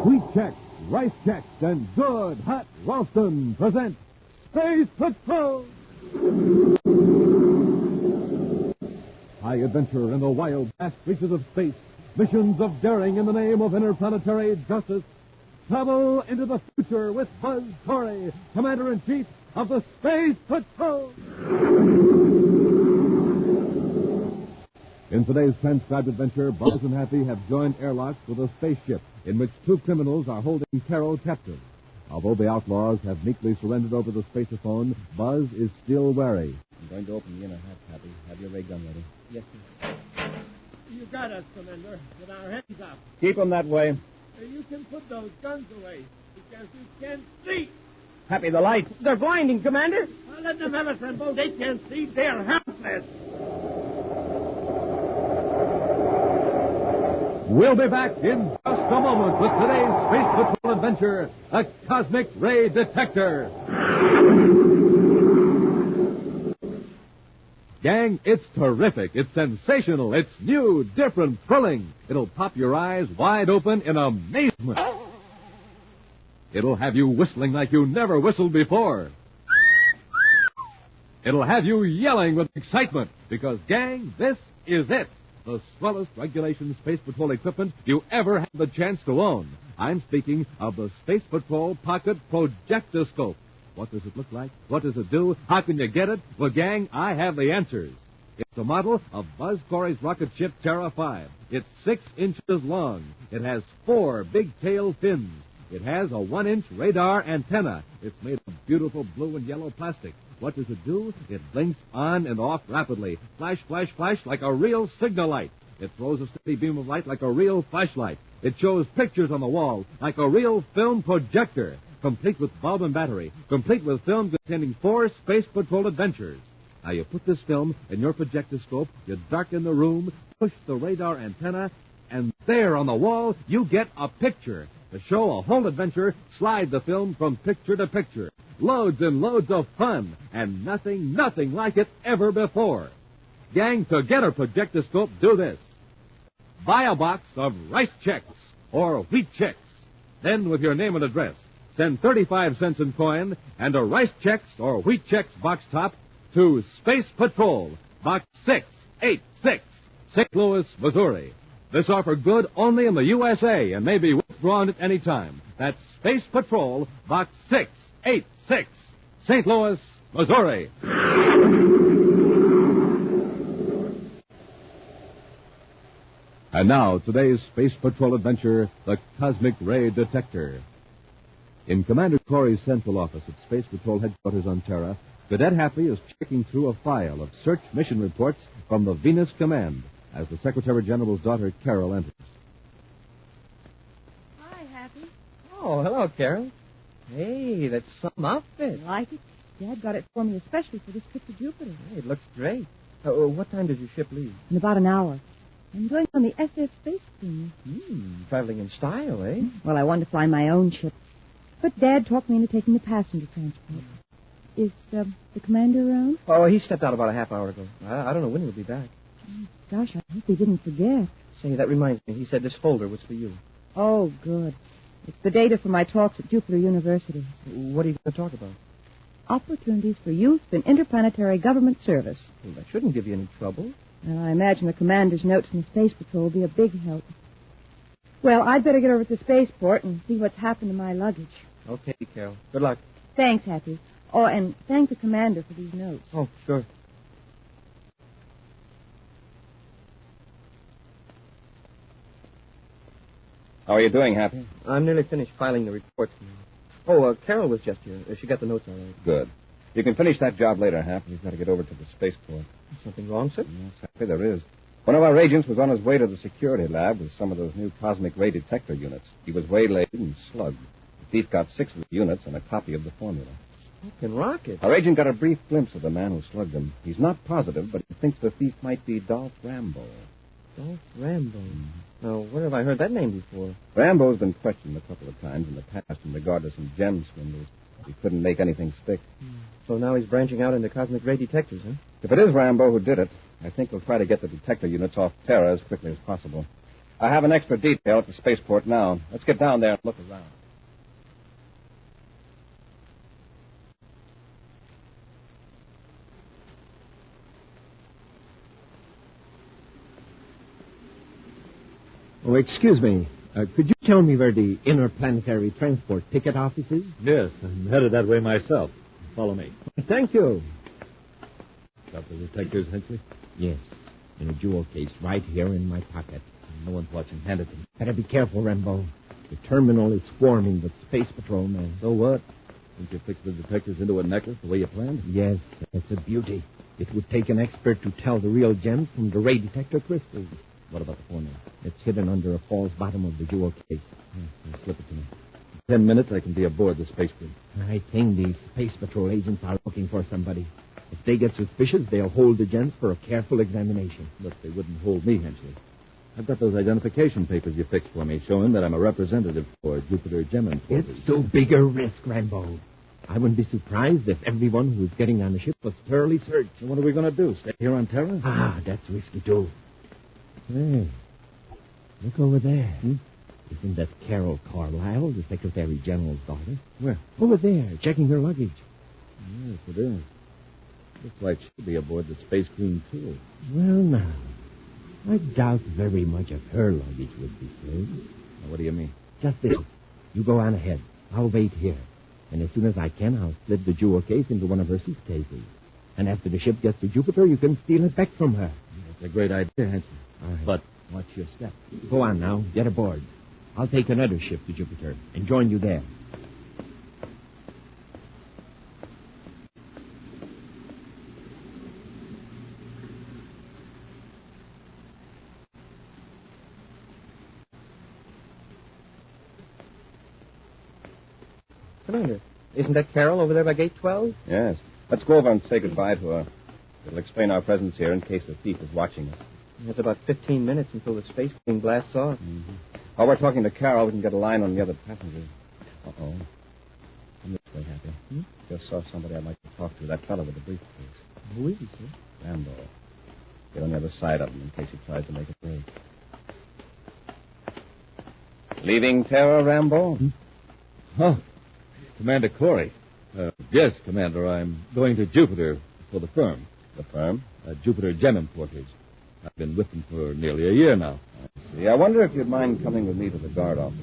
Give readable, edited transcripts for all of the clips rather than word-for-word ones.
Sweet Chex, Rice Chex, and Good Hot Ralston present Space Patrol! High adventure in the wild, vast reaches of space. Missions of daring in the name of interplanetary justice. Travel into the future with Buzz Corey, Commander-in-Chief of the Space Patrol. In today's transcribed adventure, Buzz and Happy have joined airlocks with a spaceship in which two criminals are holding Carol captive. Although the outlaws have meekly surrendered over the spaceophone, Buzz is still wary. I'm going to open the inner hatch, Happy. Have your ray gun ready. Yes, sir. You got us, Commander, with our hands up. Keep them that way. You can put those guns away because you can't see. Happy, the lights. They're blinding, Commander. I'll let them have it, Rambo. They can't see. They're helpless. We'll be back in just a moment with today's Space Patrol adventure, a Cosmic Ray Detector. Gang, it's terrific. It's sensational. It's new, different, thrilling. It'll pop your eyes wide open in amazement. It'll have you whistling like you never whistled before. It'll have you yelling with excitement because, gang, this is it. The swellest regulation Space Patrol equipment you ever had the chance to own. I'm speaking of the Space Patrol Pocket Projectoscope. What does it look like? What does it do? How can you get it? Well, gang, I have the answers. It's a model of Buzz Corey's rocket ship Terra 5. It's 6 inches long. It has 4 big tail fins. It has a 1-inch radar antenna. It's made of beautiful blue and yellow plastic. What does it do? It blinks on and off rapidly. Flash, flash, flash like a real signal light. It throws a steady beam of light like a real flashlight. It shows pictures on the wall like a real film projector. Complete with bulb and battery. Complete with film containing 4 Space Patrol adventures. Now, you put this film in your projectoscope, you darken the room, push the radar antenna, and there on the wall, you get a picture. To show a whole adventure, slide the film from picture to picture. Loads and loads of fun, and nothing like it ever before. Gang, to get a projectoscope, do this. Buy a box of Rice Chex or Wheat Chex. Then, with your name and address, send 35 cents in coin and a Rice Chex or Wheat Chex box top to Space Patrol, Box 686, St. Louis, Missouri. This offer good only in the USA and may be withdrawn at any time. That's Space Patrol, Box 686, St. Louis, Missouri. And now, today's Space Patrol adventure, the Cosmic Ray Detector. In Commander Corey's central office at Space Patrol headquarters on Terra, Cadet Happy is checking through a file of search mission reports from the Venus Command as the Secretary General's daughter, Carol, enters. Hi, Happy. Oh, hello, Carol. Hey, that's some outfit. You like it? Dad got it for me especially for this trip to Jupiter. Hey, it looks great. What time does your ship leave? In about an hour. I'm going on the SS Space Queen. Traveling in style, eh? Well, I wanted to fly my own ship. But Dad talked me into taking the passenger transport. Is the commander around? Oh, he stepped out about a half hour ago. I don't know when he'll be back. Gosh, I hope he didn't forget. Say, that reminds me. He said this folder was for you. Oh, good. It's the data for my talks at Jupiter University. What are you going to talk about? Opportunities for youth in interplanetary government service. Well, that shouldn't give you any trouble. Well, I imagine the commander's notes in the Space Patrol will be a big help. Well, I'd better get over to the spaceport and see what's happened to my luggage. Okay, Carol. Good luck. Thanks, Happy. Oh, and thank the commander for these notes. Oh, sure. How are you doing, Happy? I'm nearly finished filing the reports. Oh, Carol was just here. She got the notes all right. Good. You can finish that job later, Happy. We've got to get over to the spaceport. Something wrong, sir? Yes, Happy, there is. One of our agents was on his way to the security lab with some of those new cosmic ray detector units. He was waylaid and slugged. The thief got 6 of the units and a copy of the formula. Smoking rocket. Our agent got a brief glimpse of the man who slugged him. He's not positive, but he thinks the thief might be Dolph Rambo. Dolph Rambo. Now, where have I heard that name before? Rambo's been questioned a couple of times in the past in regard to some gem swindles. He couldn't make anything stick. So now he's branching out into cosmic ray detectors, huh? If it is Rambo who did it, I think we'll try to get the detector units off Terra as quickly as possible. I have an extra detail at the spaceport now. Let's get down there and look around. Oh, excuse me. Could you tell me where the interplanetary transport ticket office is? Yes, I'm headed that way myself. Follow me. Thank you. Got the detectors, Hensley? Yes, in a jewel case right here in my pocket. No one's watching. Hand it to me. Better be careful, Rambo. The terminal is swarming with Space Patrol men. So what? Think you fixed the detectors into a necklace the way you planned? Yes, it's a beauty. It would take an expert to tell the real gems from the ray detector crystals. What about the formula? It's hidden under a false bottom of the jewel case. Slip it to me. In 10 minutes, I can be aboard the space crew. I think these Space Patrol agents are looking for somebody. If they get suspicious, they'll hold the gems for a careful examination. But they wouldn't hold me, Hensley. I've got those identification papers you fixed for me showing that I'm a representative for Jupiter Gem Importers. It's too big a risk, Rambo. I wouldn't be surprised if everyone who's getting on the ship was thoroughly searched. So what are we going to do? Stay here on Terra? That's risky, too. Hey, look over there. Isn't that Carol Carlisle, the Secretary General's daughter? Where? Over there, checking her luggage. Yes, it is. Looks like she'll be aboard the Space Queen, too. Well, now, I doubt very much if her luggage would be saved. Now, what do you mean? Just this. You go on ahead. I'll wait here. And as soon as I can, I'll slip the jewel case into one of her suitcases. And after the ship gets to Jupiter, you can steal it back from her. That's a great idea, Hensley. All right. But watch your step. Go on now. Get aboard. I'll take another ship to Jupiter and join you there. Commander, isn't that Carol over there by gate 12? Yes. Let's go over and say goodbye to her. It'll explain our presence here in case a thief is watching us. It's about 15 minutes until the Space Queen blasts off. Mm-hmm. While we're talking to Carol, we can get a line on the other passengers. Uh-oh. Come this way, Happy. Just saw somebody I'd like to talk to. That fellow with the briefcase. Who is he, sir? Rambo. Get on the other side of him in case he tries to make a break. Leaving Terra, Rambo? Oh, Commander Corey. Yes, Commander, I'm going to Jupiter for the firm. The firm? Jupiter Gem Importers. I've been with them for nearly a year now. See, I wonder if you'd mind coming with me to the guard office.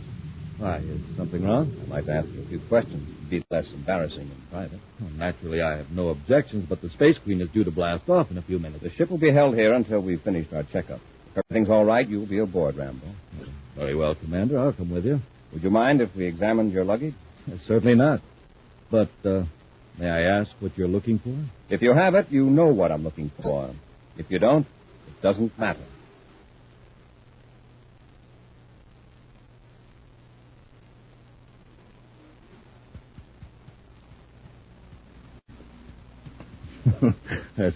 Why, is something wrong? I'd like to ask you a few questions. It'd be less embarrassing in private. Well, naturally, I have no objections, but the Space Queen is due to blast off in a few minutes. The ship will be held here until we've finished our checkup. If everything's all right, you'll be aboard, Rambo. Very well, Commander. I'll come with you. Would you mind if we examined your luggage? Certainly not. But, may I ask what you're looking for? If you have it, you know what I'm looking for. If you don't, it doesn't matter.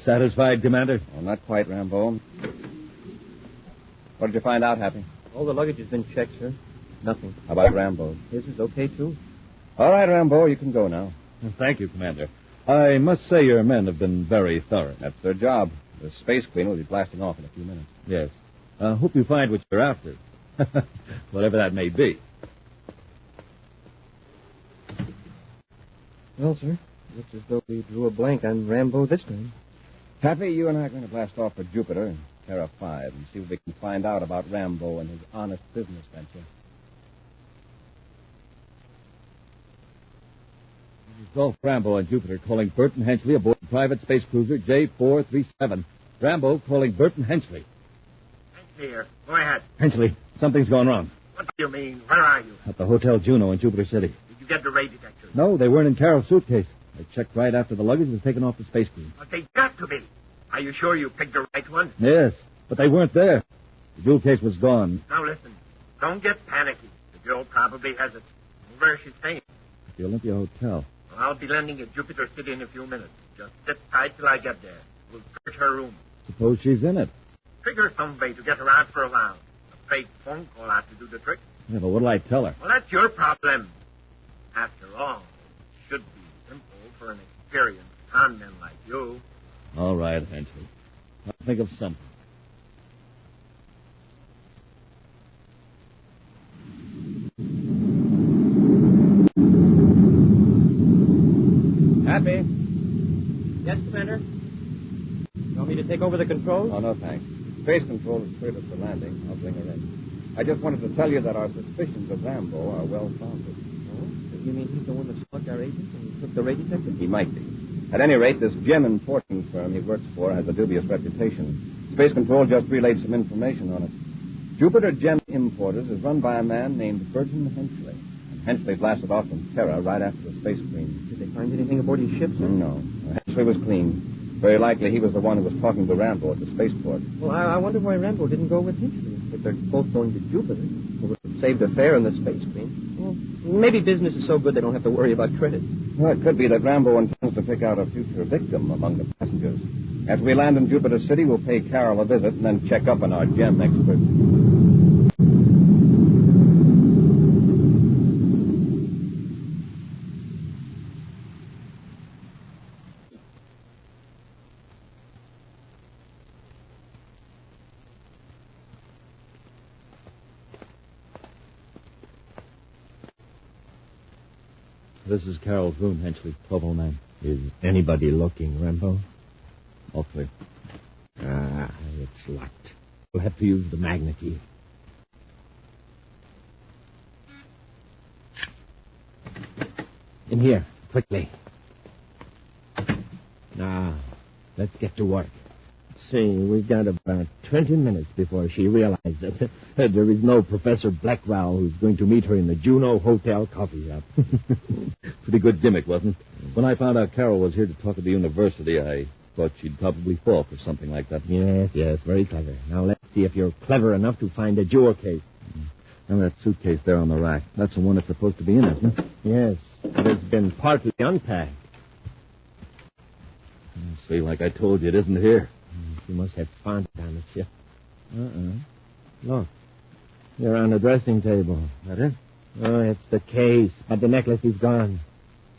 Satisfied, Commander? Well, not quite, Rambo. What did you find out, Happy? All the luggage has been checked, sir. Nothing. How about Rambo? His is okay, too. All right, Rambo, you can go now. Thank you, Commander. I must say your men have been very thorough. That's their job. The Space Queen will be blasting off in a few minutes. Yes. Hope you find what you're after. Whatever that may be. Well, sir, looks as though we drew a blank on Rambo this time. Happy, you and I are going to blast off for Jupiter and Terra 5 and see what we can find out about Rambo and his honest business venture. This is Dolph Rambo on Jupiter calling Burton Henchley aboard private space cruiser J437. Rambo calling Burton Henchley. Here, go ahead. Henchley, something's gone wrong. What do you mean? Where are you? At the Hotel Juno in Jupiter City. Did you get the ray detectors? No, they weren't in Carol's suitcase. They checked right after the luggage was taken off the Space Queen. But they got to be. Are you sure you picked the right one? Yes, but they weren't there. The jewel case was gone. Now listen, don't get panicky. The girl probably has it. Where is she staying? At the Olympia Hotel. Well, I'll be landing at Jupiter City in a few minutes. Just sit tight till I get there. We'll search her room. Suppose she's in it. Figure some way to get her out for a while. A fake phone call out to do the trick. Yeah, but what'll I tell her? Well, that's your problem. After all, it should be simple for an experienced conman like you. All right, Henchley. I'll think of something. Yes, Commander? You want me to take over the controls? Oh, no, thanks. Space Control has cleared us for landing. I'll bring her in. I just wanted to tell you that our suspicions of Rambo are well-founded. Oh? You mean he's the one that slugged our agent and took the ray detector? He might be. At any rate, this gem importing firm he works for has a dubious reputation. Space Control just relayed some information on it. Jupiter Gem Importers is run by a man named Burton Henchley. And Henchley blasted off from Terra right after the space screen. Did they find anything aboard his ship, sir? No. Henchley was clean. Very likely he was the one who was talking to Rambo at the spaceport. Well, I wonder why Rambo didn't go with Hinchley. If they're both going to Jupiter, it would have saved a fare on the space screen. Well, maybe business is so good they don't have to worry about credits. Well, it could be that Rambo intends to pick out a future victim among the passengers. After we land in Jupiter City, we'll pay Carol a visit and then check up on our gem expert. This is Carol's room, Henchley, 1209. Is anybody looking, Rambo? Hopefully. It's locked. We'll have to use the magnet key. In here, quickly. Now, let's get to work. See, we've got about 20 minutes before she realizes that there is no Professor Blackwell who's going to meet her in the Juno Hotel coffee shop. Pretty good gimmick, wasn't it? When I found out Carol was here to talk at the university, I thought she'd probably fall for something like that. Yes, very clever. Now, let's see if you're clever enough to find a jewel case. And that suitcase there on the rack. That's the one it's supposed to be in, isn't it? Yes, it has been partly unpacked. See, like I told you, it isn't here. She must have found it on the ship. Look. You're on the dressing table. That it? Oh, it's the case, but the necklace is gone.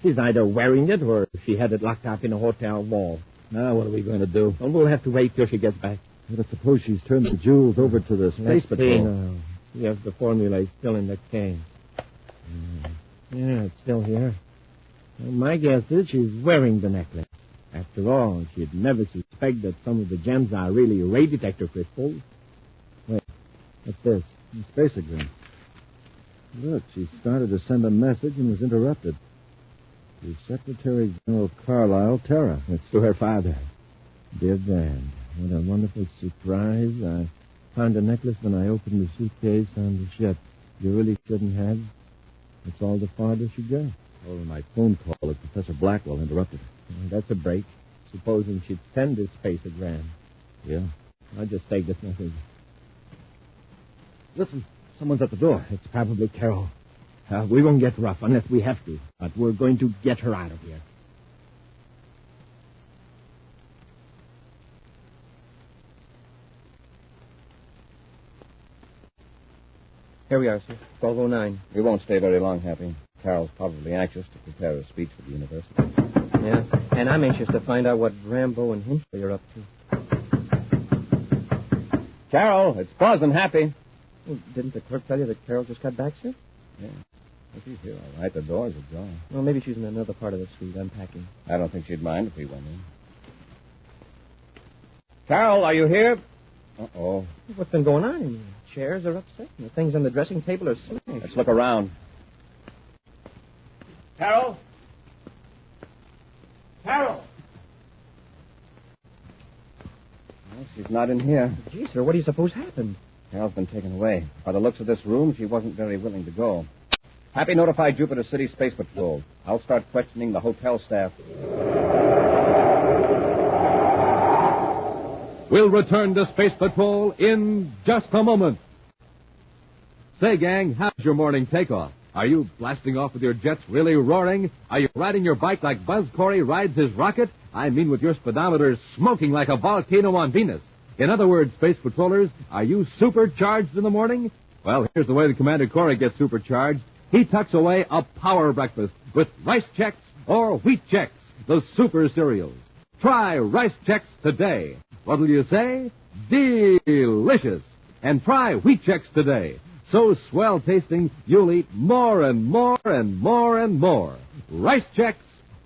She's either wearing it or she had it locked up in a hotel wall. Now, what are we going to do? Well, we'll have to wait till she gets back. But suppose she's turned the jewels over to the space patrol. Yes, the formula is still in the case. Yeah, it's still here. Well, my guess is she's wearing the necklace. After all, she'd never suspect that some of the gems are really ray detector crystals. Wait, what's this? A space exam. Look, she started to send a message and was interrupted. To Secretary General Carlisle, Terra. It's to her father. Dear Dad, what a wonderful surprise. I found a necklace when I opened the suitcase on the ship. You really shouldn't have. It's all the farther she got. Oh, my phone call at Professor Blackwell interrupted her. That's a break. Supposing she'd send this spaceogram. Yeah. I'll just take this message. Listen, someone's at the door. It's probably Carol. We won't get rough unless we have to, but we're going to get her out of here. Here we are, sir. 1209. We won't stay very long, Happy. Carol's probably anxious to prepare a speech for the university. Yeah, and I'm anxious to find out what Rambo and Hinchley are up to. Carol, it's Buzz and Happy. Well, didn't the clerk tell you that Carol just got back, sir? Yeah. If she's here, all right. The door's ajar. Well, maybe she's in another part of the suite unpacking. I don't think she'd mind if we went in. Carol, are you here? Uh-oh. What's been going on in here? Chairs are upset, and the things on the dressing table are smashed. Let's look around. Carol? Carol! Well, she's not in here. Gee, sir, what do you suppose happened? Carol's been taken away. By the looks of this room, she wasn't very willing to go. Happy, notify Jupiter City Space Patrol. I'll start questioning the hotel staff. We'll return to Space Patrol in just a moment. Say, gang, how's your morning takeoff? Are you blasting off with your jets really roaring? Are you riding your bike like Buzz Corey rides his rocket? I mean with your speedometer smoking like a volcano on Venus. In other words, Space Patrollers, are you supercharged in the morning? Well, here's the way that Commander Corey gets supercharged. He tucks away a power breakfast with Rice Chex or Wheat Chex, the super cereals. Try Rice Chex today. What'll you say? Delicious. And try Wheat Chex today. So swell tasting, you'll eat more and more and more and more. Rice Chex,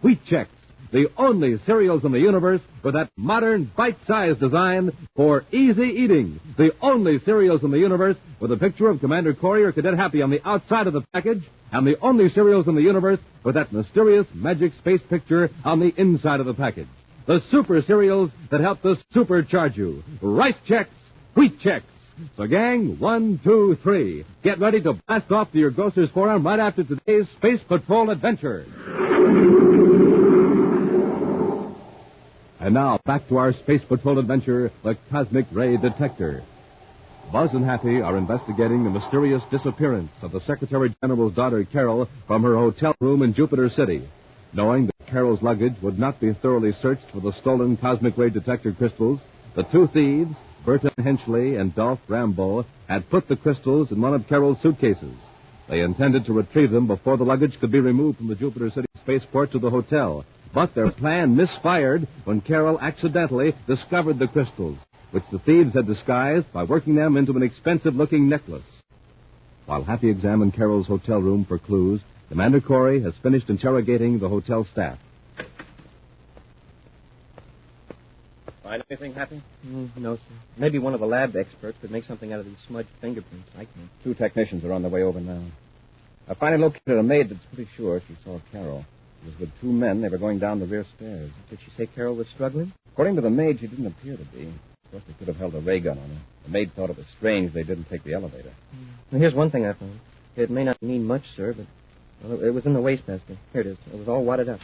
Wheat Chex. the only cereals in the universe with that modern, bite-sized design for easy eating. The only cereals in the universe with a picture of Commander Corey or Cadet Happy on the outside of the package, and the only cereals in the universe with that mysterious magic space picture on the inside of the package. The super cereals that help to supercharge you. Rice Chex, Wheat Chex. So, gang, 1, 2, 3. Get ready to blast off to your grocer's forearm right after today's Space Patrol adventure. And now, back to our Space Patrol adventure, the Cosmic Ray Detector. Buzz and Happy are investigating the mysterious disappearance of the Secretary General's daughter, Carol, from her hotel room in Jupiter City. Knowing that Carol's luggage would not be thoroughly searched for the stolen Cosmic Ray Detector crystals, the two thieves, Burton Henchley and Dolph Rambo, had put the crystals in one of Carol's suitcases. They intended to retrieve them before the luggage could be removed from the Jupiter City spaceport to the hotel. But their plan misfired when Carol accidentally discovered the crystals, which the thieves had disguised by working them into an expensive-looking necklace. While Happy examined Carol's hotel room for clues, Commander Corey has finished interrogating the hotel staff. Find anything, Happy? No, sir. Maybe one of the lab experts could make something out of these smudged fingerprints. I can't. 2 technicians are on their way over now. I finally located a maid that's pretty sure she saw Carol. She was with 2 men. They were going down the rear stairs. Did she say Carol was struggling? According to the maid, she didn't appear to be. Of course, they could have held a ray gun on her. The maid thought it was strange they didn't take the elevator. Well, here's one thing I found. It may not mean much, sir, but it was in the wastebasket. Here it is. It was all wadded up.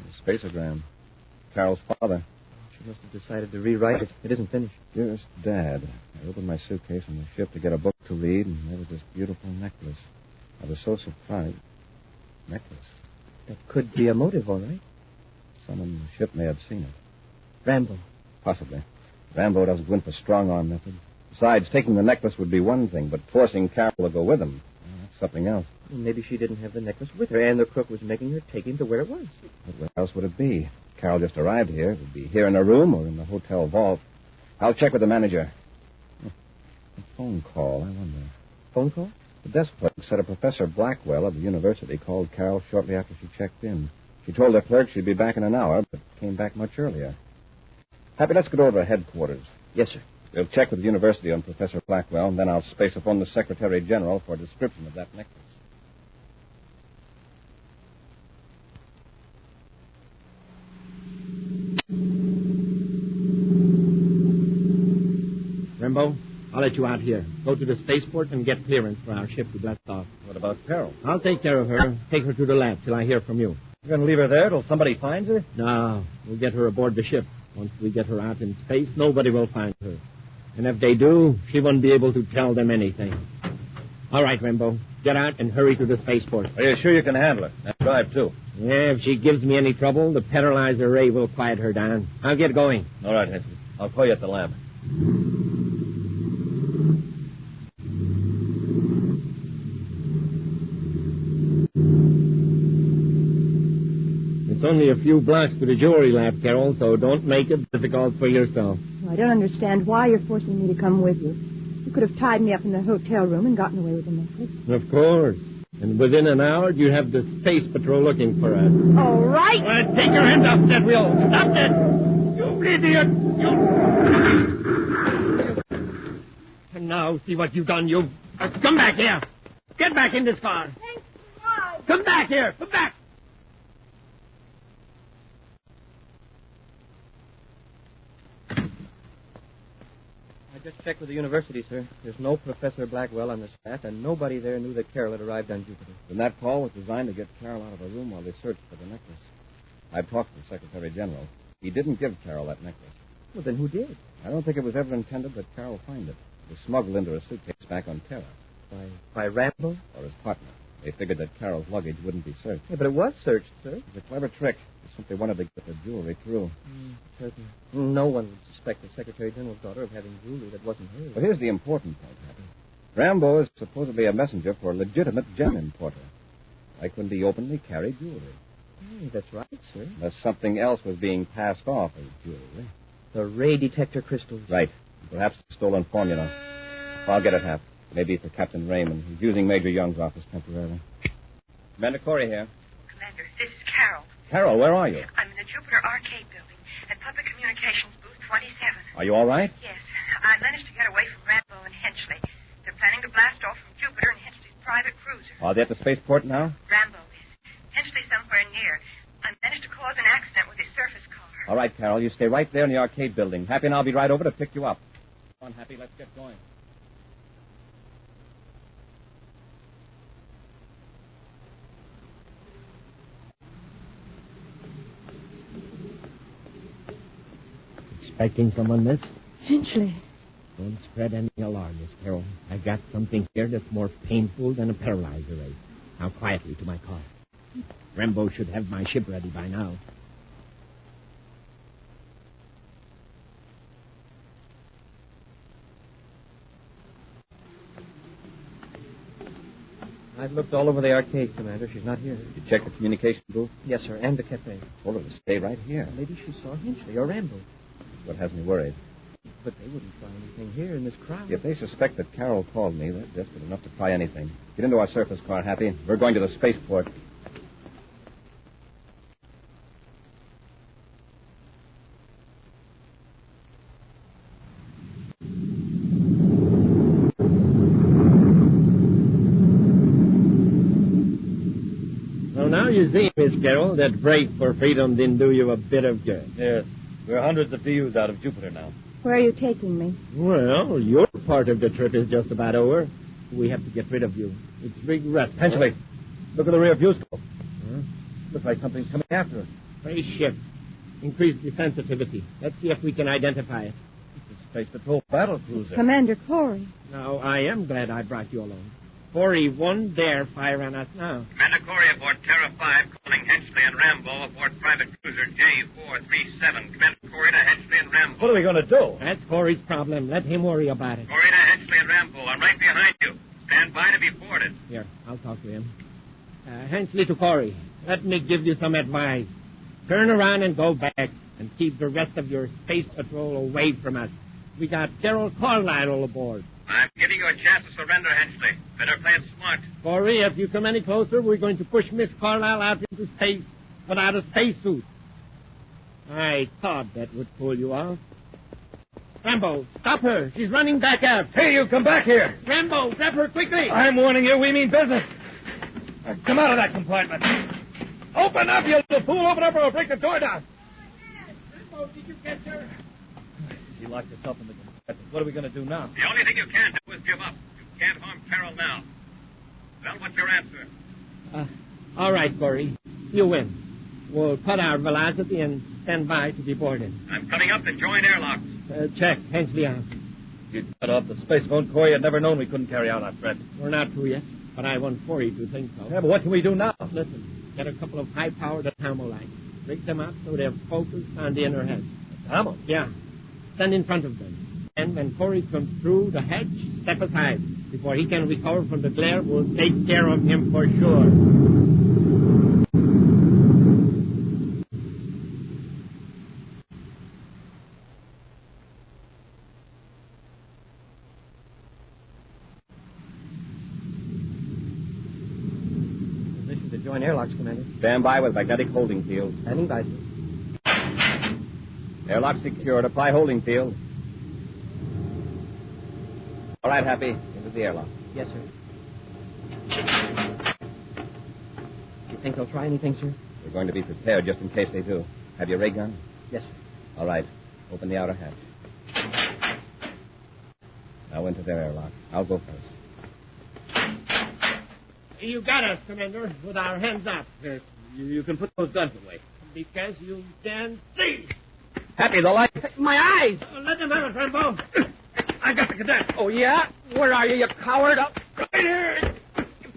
A spaceogram. Carol's father. She must have decided to rewrite it. It isn't finished. Dearest Dad, I opened my suitcase on the ship to get a book to read, and there was this beautiful necklace. I was so surprised. Necklace? That could be a motive, all right. Someone in the ship may have seen it. Rambo. Possibly. Rambo doesn't go in for strong-arm methods. Besides, taking the necklace would be one thing, but forcing Carol to go with him, that's something else. Maybe she didn't have the necklace with her, and the crook was making her take him to where it was. But where else would it be? Carol just arrived here. It would be here in her room or in the hotel vault. I'll check with the manager. A phone call, I wonder. Phone call? The desk clerk said a Professor Blackwell of the university called Carol shortly after she checked in. She told the clerk she'd be back in an hour, but came back much earlier. Happy, let's get over to headquarters. Yes, sir. We'll check with the university on Professor Blackwell, and then I'll space-phone the Secretary General for a description of that necklace. Rambo, I'll let you out here. Go to the spaceport and get clearance for our ship to blast off. What about Carol? I'll take care of her. Take her to the lab till I hear from you. You're going to leave her there till somebody finds her? No, we'll get her aboard the ship. Once we get her out in space, nobody will find her. And if they do, she won't be able to tell them anything. All right, Rambo. Get out and hurry to the spaceport. Are you sure you can handle it? And drive, too. Yeah, if she gives me any trouble, the paralyzer ray will quiet her down. I'll get going. All right, Hensley. I'll call you at the lab. It's only a few blocks to the jewelry lab, Carol, so don't make it difficult for yourself. I don't understand why you're forcing me to come with you. You could have tied me up in the hotel room and gotten away with the necklace. Of course. And within an hour, you'd have the Space Patrol looking for us. All right. Well, take your hand off that wheel. Stop that. You idiot. You... And now, see what you've done. You... come back here. Get back in this car. Thanks. Why? Come back here. Come back. I just checked with the university, sir. There's no Professor Blackwell on the staff, and nobody there knew that Carol had arrived on Jupiter. Then that call was designed to get Carol out of her room while they searched for the necklace. I've talked to the Secretary General. He didn't give Carol that necklace. Well, then who did? I don't think it was ever intended that Carol find it. It was smuggled into a suitcase back on Terra. By Rambo? Or his partner. They figured that Carol's luggage wouldn't be searched. Yeah, but it was searched, sir. It was a clever trick. They simply wanted to get the jewelry through. Certainly. No one would suspect the Secretary General's daughter of having jewelry that wasn't hers. But here's the important point, Happy. Rambo is supposedly a messenger for a legitimate gem importer. Why couldn't he openly carry jewelry? That's right, sir. Unless something else was being passed off as jewelry. The ray detector crystals. Right. Perhaps a stolen formula. I'll get it, Hap. Maybe for Captain Raymond. He's using Major Young's office temporarily. Commander Corey here. Commander, this is Carol. Carol, where are you? I'm in the Jupiter Arcade building at Public Communications Booth 27. Are you all right? Yes. I managed to get away from Rambo and Henchley. They're planning to blast off from Jupiter in Henchley's private cruiser. Are they at the spaceport now? Rambo is. Henchley somewhere near. I managed to cause an accident with his surface car. All right, Carol, you stay right there in the arcade building. Happy and I'll be right over to pick you up. Come on, Happy, let's get going. Expecting someone, miss? Henchley. Don't spread any alarm, Miss Carol. I got something here that's more painful than a paralyzer ray. Now, quietly to my car. Rambo should have my ship ready by now. I've looked all over the arcade, Commander. She's not here. You check the communication booth? Yes, sir, and the cafe. Told her to stay right here. Maybe she saw Henchley or Rambo. What has me worried? But they wouldn't try anything here in this crowd. If they suspect that Carol called me, they're desperate enough to try anything. Get into our surface car, Happy. We're going to the spaceport. Well, now you see, Miss Carol, that break for freedom didn't do you a bit of good. Yes. We're hundreds of views out of Jupiter now. Where are you taking me? Well, your part of the trip is just about over. We have to get rid of you. It's regretful. Henchley, look at the rear view scope. Looks like something's coming after us. Space ship. Increase the sensitivity. Let's see if we can identify it. It's a Space Patrol battle cruiser. Commander Corey. Now, I am glad I brought you along. Corey won't dare fire on us now. Commander Corey aboard Terra 5, calling Henchley and Rambo aboard private cruiser J437. Commander Corey to Henchley and Rambo. What are we going to do? That's Corey's problem. Let him worry about it. Corey to Henchley and Rambo. I'm right behind you. Stand by to be boarded. Here, I'll talk to him. Henchley to Corey. Let me give you some advice. Turn around and go back and keep the rest of your space patrol away from us. We got Gerald Carlisle aboard. I'm giving you a chance to surrender, Henchley. Better play it smart. Corey, if you come any closer, we're going to push Miss Carlisle out into space without a spacesuit. I thought that would pull you off. Rambo, stop her. She's running back out. Hey, you come back here. Rambo, grab her quickly. I'm warning you, we mean business. Now, come out of that compartment. Open up, you little fool. Open up or I'll break the door down. Rambo, did you catch her? She locked herself in the compartment. What are we going to do now? The only thing you can do is give up. You can't harm Carol now. Well, what's your answer? All right, Corey. You win. We'll cut our velocity and stand by to be boarded. I'm coming up to join airlocks. Check. Henchley out. You'd cut off the space phone, Corey. I'd never known we couldn't carry out our threat. We're not through yet, but I want Corey to think so. Yeah, but what can we do now? Listen, get a couple of high-powered Atamo lights. Rig them up so they're focused on the inner hedge. Atamo? Yeah. Stand in front of them. And when Corey comes through the hedge, step aside. Before he can recover from the glare, we'll take care of him for sure. Position to join airlocks, Commander. Stand by with magnetic holding field. Standing by, sir. Airlock secured. Apply holding field. All right, Happy. Into the airlock. Yes, sir. You think they'll try anything, sir? We're going to be prepared just in case they do. Have your ray gun? Yes, sir. All right. Open the outer hatch. Now into their airlock. I'll go first. You got us, Commander, with our hands up. Yes. You can put those guns away. Because you can see. Happy, the light. My eyes! Let them have it, Rambo. I got the cadet. Oh, yeah? Where are you, you coward? Up right here!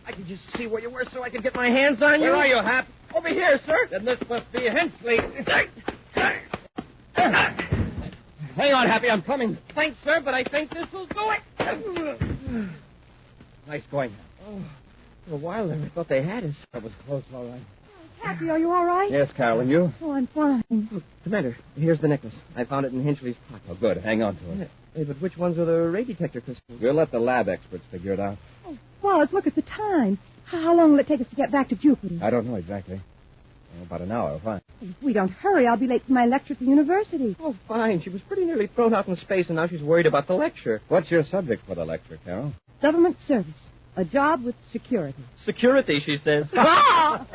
I could just see where you were so I could get my hands on you. Where are you, Hap? Over here, sir. Then this must be Henchley. Hang on, Happy, I'm coming. Thanks, sir, but I think this will do it. Nice going. Oh, for a while there, I thought they had us. That was close, all right. Happy, are you all right? Yes, Carol, and you? Oh, I'm fine. Look, Commander, here's the necklace. I found it in Henchley's pocket. Oh, good. Hang on to it. Hey, but which ones are the ray detector crystals? We'll let the lab experts figure it out. Oh, Wallace, look at the time. How long will it take us to get back to Jupiter? I don't know exactly. About an hour, fine. If we don't hurry, I'll be late for my lecture at the university. Oh, fine. She was pretty nearly thrown out in space, and now she's worried about the lecture. What's your subject for the lecture, Carol? Government service. A job with security. Security, she says. A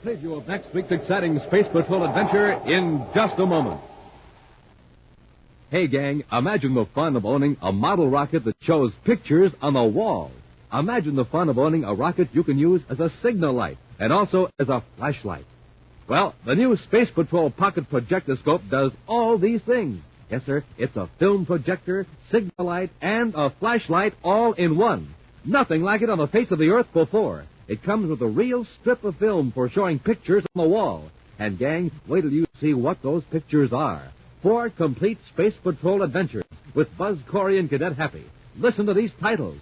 preview of next week's exciting Space Patrol adventure in just a moment. Hey, gang, imagine the fun of owning a model rocket that shows pictures on the wall. Imagine the fun of owning a rocket you can use as a signal light and also as a flashlight. Well, the new Space Patrol Pocket Projectoscope does all these things. Yes, sir, it's a film projector, signal light, and a flashlight all in one. Nothing like it on the face of the Earth before. It comes with a real strip of film for showing pictures on the wall. And, gang, wait till you see what those pictures are. 4 complete Space Patrol adventures with Buzz Corey and Cadet Happy. Listen to these titles.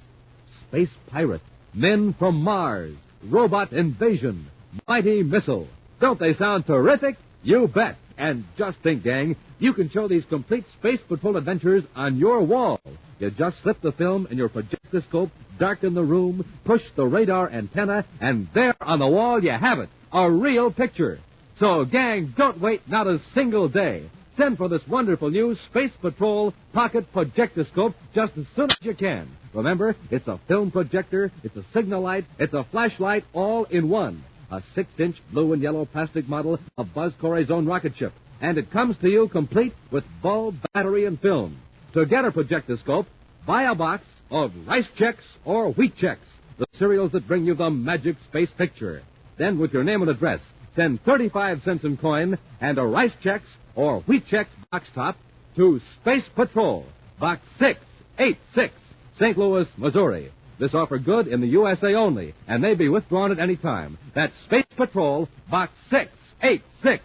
Space Pirate, Men from Mars, Robot Invasion, Mighty Missile. Don't they sound terrific? You bet. And just think, gang, you can show these complete Space Patrol adventures on your wall. You just slip the film in your projectoscope, darken the room, push the radar antenna, and there on the wall you have it, a real picture. So, gang, don't wait not a single day. Send for this wonderful new Space Patrol Pocket Projectoscope just as soon as you can. Remember, it's a film projector, it's a signal light, it's a flashlight, all in one. A 6-inch blue and yellow plastic model of Buzz Corey's own rocket ship. And it comes to you complete with bulb, battery, and film. To get a projectoscope, buy a box of Rice Chex or Wheat Chex, the cereals that bring you the magic space picture. Then, with your name and address, send 35 cents in coin and a Rice Chex or Wheat Chex box top to Space Patrol, Box 686, St. Louis, Missouri. This offer good in the USA only, and may be withdrawn at any time. That's Space Patrol, Box 686,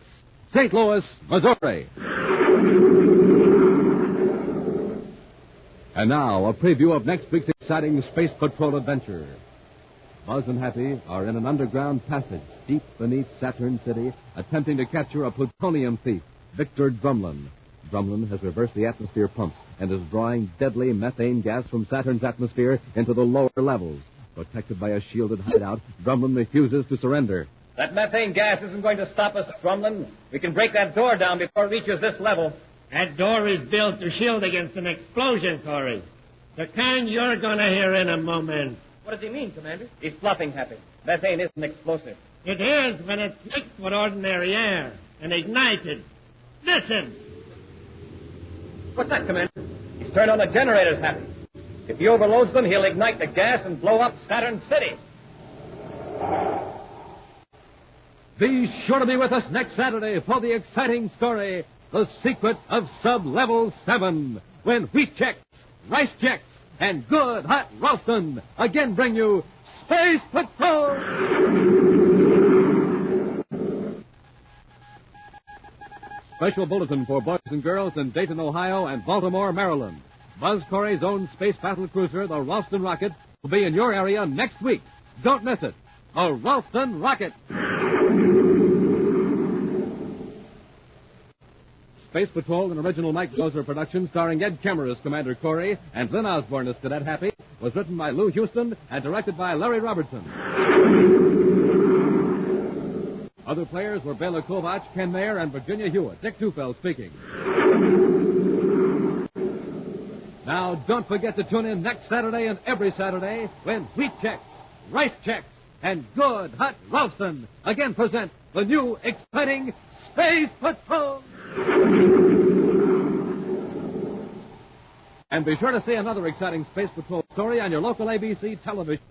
St. Louis, Missouri. And now, a preview of next week's exciting Space Patrol adventure. Buzz and Happy are in an underground passage deep beneath Saturn City, attempting to capture a plutonium thief, Victor Drumlin. Drumlin has reversed the atmosphere pumps and is drawing deadly methane gas from Saturn's atmosphere into the lower levels. Protected by a shielded hideout, Drumlin refuses to surrender. That methane gas isn't going to stop us, Drumlin. We can break that door down before it reaches this level. That door is built to shield against an explosion, Corey. The kind you're going to hear in a moment. What does he mean, Commander? He's bluffing, Happy. Methane isn't explosive. It is when it's mixed with ordinary air and ignited. Listen. What's that, Commander? He's turned on the generators, Happy. If he overloads them, he'll ignite the gas and blow up Saturn City. Be sure to be with us next Saturday for the exciting story, The Secret of Sub-Level 7, when Wheat Chex, Rice Chex, and Good Hot Ralston again bring you Space Patrol! Special bulletin for boys and girls in Dayton, Ohio and Baltimore, Maryland. Buzz Corey's own space battle cruiser, the Ralston Rocket, will be in your area next week. Don't miss it. A Ralston Rocket. Space Patrol, an original Mike Gozer production starring Ed Kemmer as Commander Corey and Lynn Osborne as Cadet Happy, was written by Lou Houston and directed by Larry Robertson. Other players were Bela Kovach, Ken Mayer, and Virginia Hewitt. Dick Tufeld speaking. Now, don't forget to tune in next Saturday and every Saturday when Wheat Chex, Rice Chex, and Good Hot Ralston again present the new exciting Space Patrol. And be sure to see another exciting Space Patrol story on your local ABC television.